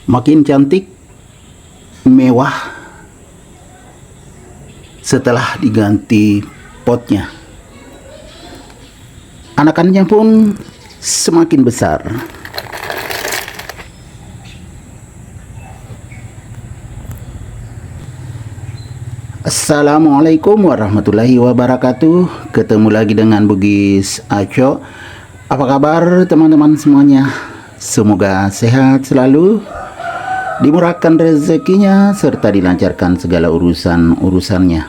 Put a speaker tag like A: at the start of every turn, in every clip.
A: makin cantik, mewah setelah diganti potnya. Anakannya pun semakin besar. Assalamualaikum warahmatullahi wabarakatuh. Ketemu lagi dengan Bugis Aco. Apa kabar teman-teman semuanya? Semoga sehat selalu, dimurahkan rezekinya, serta dilancarkan segala urusan-urusannya.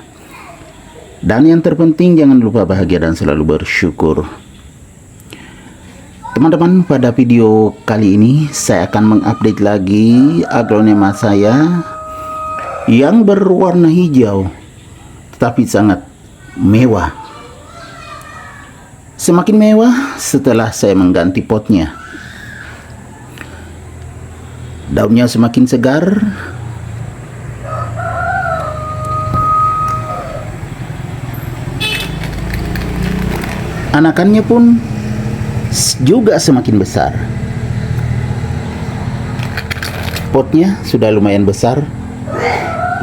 A: Dan yang terpenting, jangan lupa bahagia dan selalu bersyukur. Teman-teman, pada video kali ini saya akan mengupdate lagi aglonema saya yang berwarna hijau tetapi sangat mewah. Semakin mewah setelah saya mengganti potnya. Daunnya semakin segar, anakannya pun juga semakin besar. Potnya sudah lumayan besar,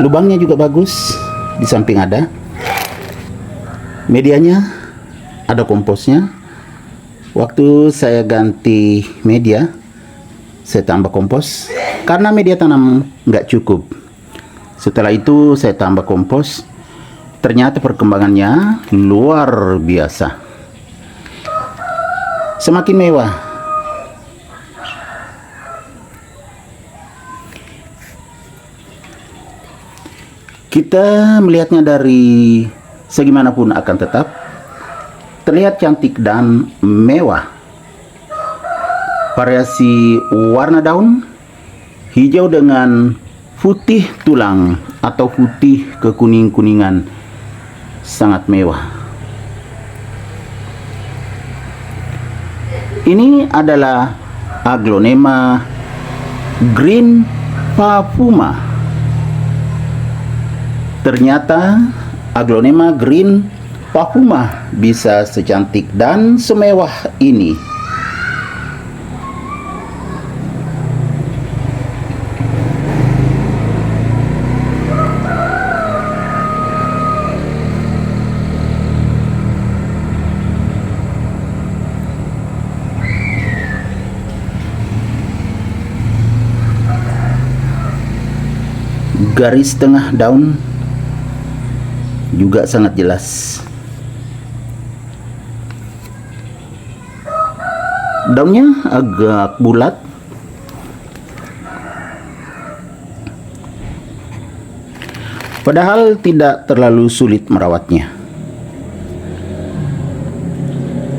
A: lubangnya juga bagus, di samping ada medianya, ada komposnya. Waktu saya ganti media, saya tambah kompos karena media tanam nggak cukup. Setelah itu saya tambah kompos, ternyata perkembangannya luar biasa, semakin mewah. Kita melihatnya dari segi manapun akan tetap terlihat cantik dan mewah. Variasi warna daun hijau dengan putih tulang atau putih kekuning-kuningan, sangat mewah. Ini adalah aglonema green papuma. Ternyata aglonema green papuma bisa secantik dan semewah ini. Garis tengah daun juga sangat jelas. Daunnya agak bulat, padahal tidak terlalu sulit merawatnya.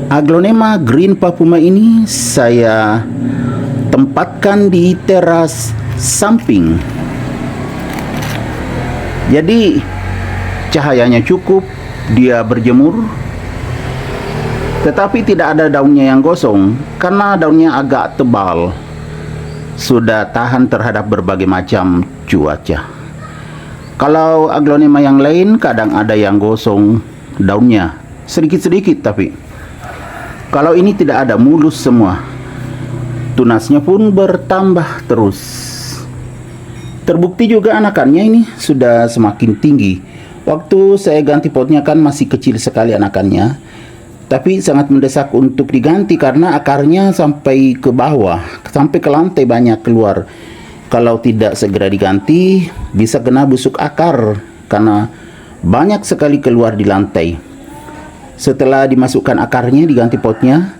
A: Aglonema green papuma ini saya tempatkan di teras samping. Jadi cahayanya cukup, dia berjemur, tetapi tidak ada daunnya yang gosong karena daunnya agak tebal, sudah tahan terhadap berbagai macam cuaca. Kalau aglonema yang lain kadang ada yang gosong daunnya sedikit-sedikit, tapi kalau ini tidak ada, mulus semua. Tunasnya pun bertambah terus. Terbukti juga anakannya ini sudah semakin tinggi. Waktu saya ganti potnya kan masih kecil sekali anakannya, tapi sangat mendesak untuk diganti karena akarnya sampai ke bawah, sampai ke lantai banyak keluar. Kalau tidak segera diganti, bisa kena busuk akar karena banyak sekali keluar di lantai. Setelah dimasukkan akarnya, diganti potnya,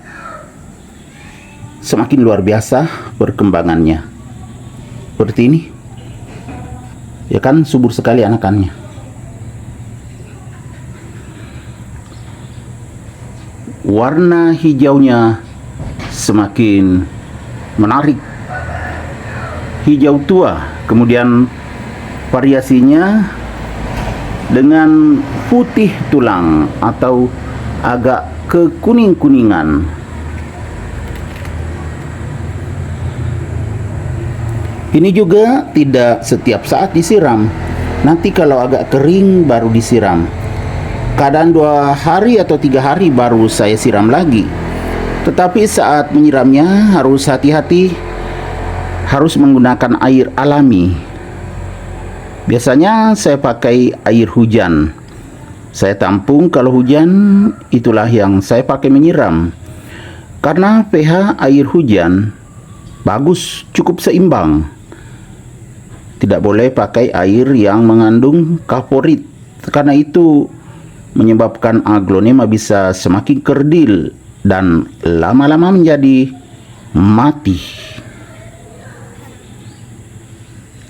A: semakin luar biasa perkembangannya. Seperti ini. Ya kan, subur sekali anakannya. Warna hijaunya semakin menarik, hijau tua, kemudian variasinya dengan putih tulang atau agak kekuning-kuningan. Ini juga tidak setiap saat disiram. Nanti kalau agak kering baru disiram. Kadang 2 hari atau 3 hari baru saya siram lagi. Tetapi saat menyiramnya harus hati-hati harus menggunakan air alami. Biasanya saya pakai air hujan. Saya tampung kalau hujan, itulah yang saya pakai menyiram. Karena pH air hujan bagus, cukup seimbang. Tidak boleh pakai air yang mengandung kaporit, karena itu menyebabkan aglonema bisa semakin kerdil dan lama-lama menjadi mati.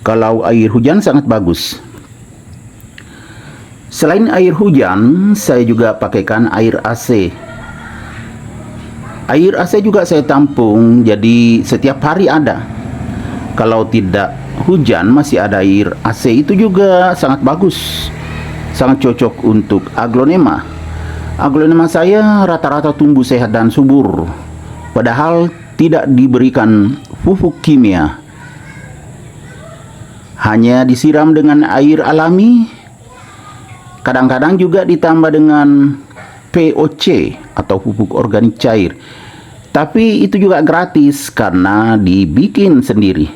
A: Kalau air hujan sangat bagus. Selain air hujan, saya juga pakaikan air AC. Air AC juga saya tampung, jadi setiap hari ada. Kalau tidak hujan masih ada air AC, itu juga sangat bagus. Sangat cocok untuk aglonema. Aglonema saya rata-rata tumbuh sehat dan subur, padahal tidak diberikan pupuk kimia. Hanya disiram dengan air alami. Kadang-kadang juga ditambah dengan POC atau pupuk organik cair. Tapi itu juga gratis karena dibikin sendiri.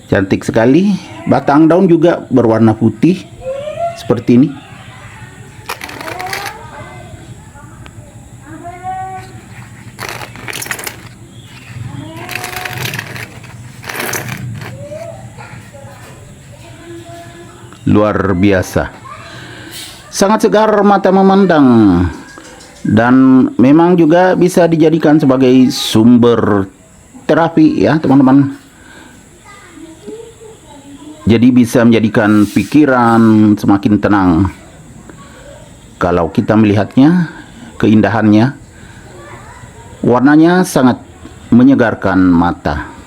A: Cantik sekali. Batang daun juga berwarna putih seperti ini. Luar biasa. Sangat segar mata memandang, dan memang juga bisa dijadikan sebagai sumber terapi ya teman-teman. Jadi bisa menjadikan pikiran semakin tenang kalau kita melihatnya, keindahannya. Warnanya sangat menyegarkan mata.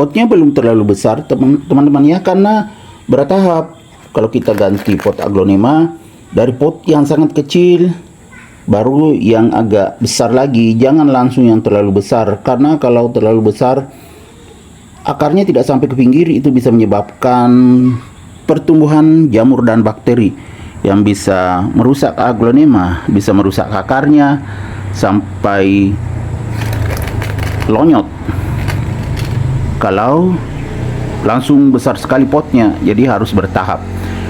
A: Potnya belum terlalu besar teman-teman ya, karena bertahap. Kalau kita ganti pot aglonema dari pot yang sangat kecil baru yang agak besar lagi, jangan langsung yang terlalu besar, karena kalau terlalu besar akarnya tidak sampai ke pinggir, itu bisa menyebabkan pertumbuhan jamur dan bakteri yang bisa merusak aglonema, bisa merusak akarnya sampai lonyot kalau langsung besar sekali potnya. Jadi harus bertahap.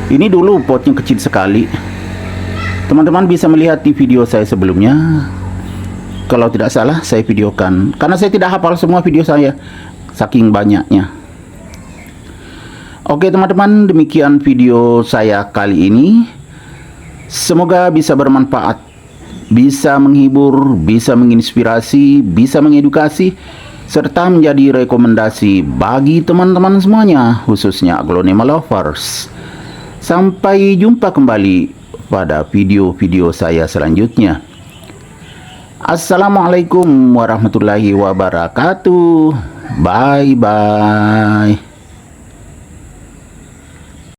A: Ini dulu potnya kecil sekali. Teman-teman bisa melihat di video saya sebelumnya. Kalau tidak salah saya videokan, karena saya tidak hafal semua video saya, saking banyaknya. Oke teman-teman, demikian video saya kali ini. Semoga bisa bermanfaat, bisa menghibur, bisa menginspirasi, bisa mengedukasi, serta menjadi rekomendasi bagi teman-teman semuanya, khususnya aglonema lovers. Sampai jumpa kembali pada video-video saya selanjutnya. Assalamualaikum warahmatullahi wabarakatuh. Bye-bye.